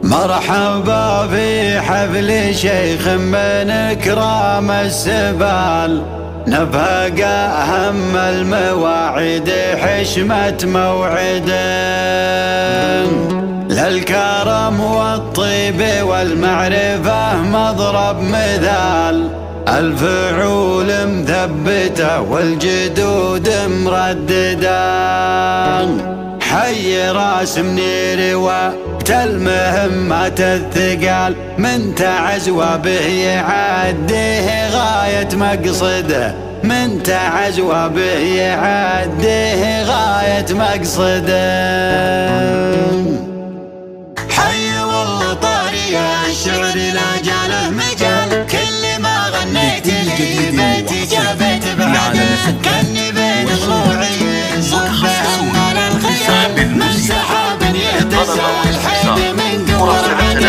مرحبا في حفل شيخ من إكرام السبال، نبهق أهم المواعيد حشمة موعد، للكرم والطيب والمعرفة مضرب مثال، الفعول مثبتة والجدود مرددة، حي راس منير وقت المهمات الثقال، من تعز وبه يعديه غاية مقصده، من تعز وبه يعديه غاية مقصده. حي والله طاري الشعر لا جاله مجال، كل ما غنيت لي بيت جابت بعده، كني بين ضلوعي صبح أمال الخيال، من سحاب يهتز الحيد من قور عدل.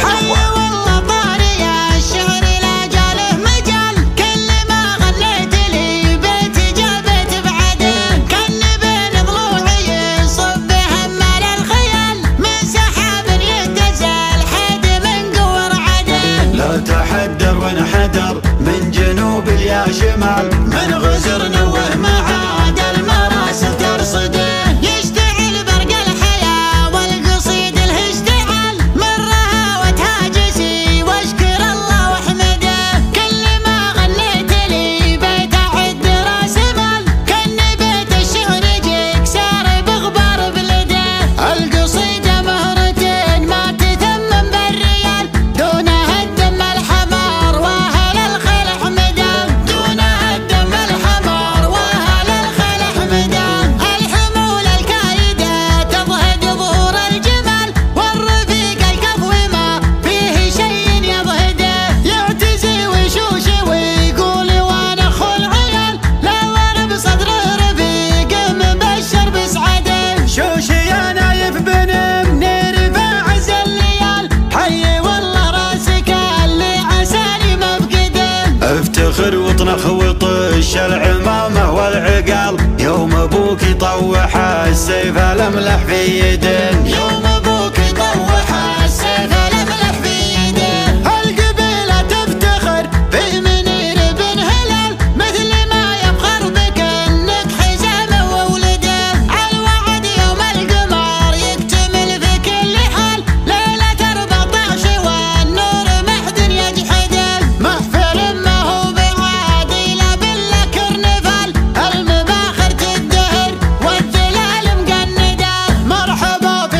حي والله طاري الشعر لا جاله مجال، كل ما غنيت لي بيت جابت بعده، كني بين ضلوعي صبح أمال الخيال، من سحاب يهتز الحيد من قور عدل. لا تحدر وانحدر من جنوب يا شمال، من غزر نوه معاد المراسل ترصده، يشتعل برق الحياة والقصيد الاشتعال، من رهاوة هاجسي واشكر الله واحمده، كل ما غنيت لي بيت اعد راس مال، كني بيت الشعر يجيك سار بغبار بلده، القصيدة مهرتين ما تتمم بالريال، دونها الدم الحمار واهل الخيل حمده، دونها الدم الحمار واهل الخيل حمده، الحمول الكايدة تضهد ظهور الجمال، والرفيق الكفو ما فيه شيء يضهده، يعتزي ويشوش ويقول وانا خو العيال، لا ضرب صدره رفيق مبشر بسعده، شوشي يا نايف بن منير فاعز الليال، حي والله راسك اللي عساني مفقده، افتخر واطنخ وطش العمامة والعقال، يوم ابوك يطوح السيف الاملح في يده، يوم ابوك يطوح السيف الاملح في يده، القبيلة تفتخر في منير بن هلال، مثل ما يفخر بك انك حزامه وولده، عالوعد يوم القمر يكتمل في كل حال، ليلة 14 والنور محد يجحده، محفل ما هو بعاد لا بالله كرنفال، المباخر تدهر والدلال مقنده، مرحبا في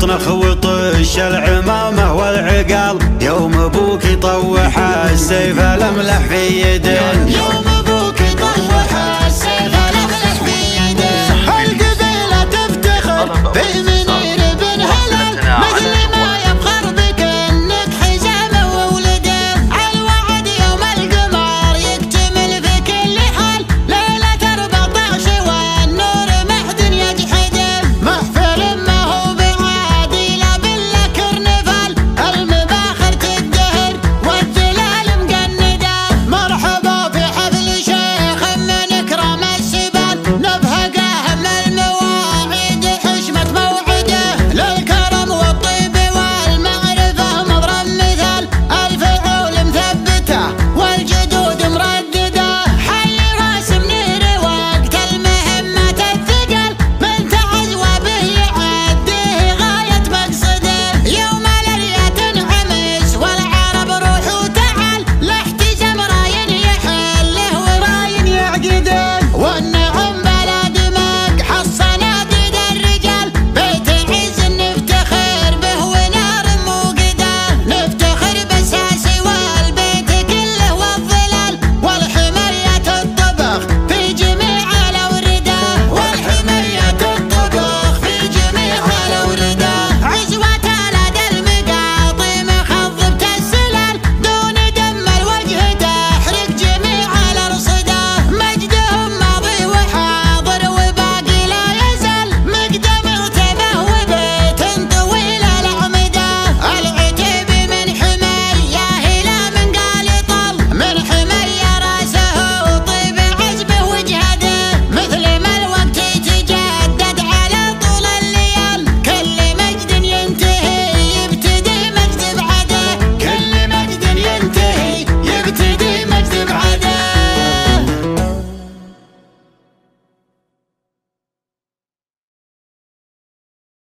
نخنخ وطش العمامة والعقال، يوم ابوك يطوح السيف الاملح في يدين.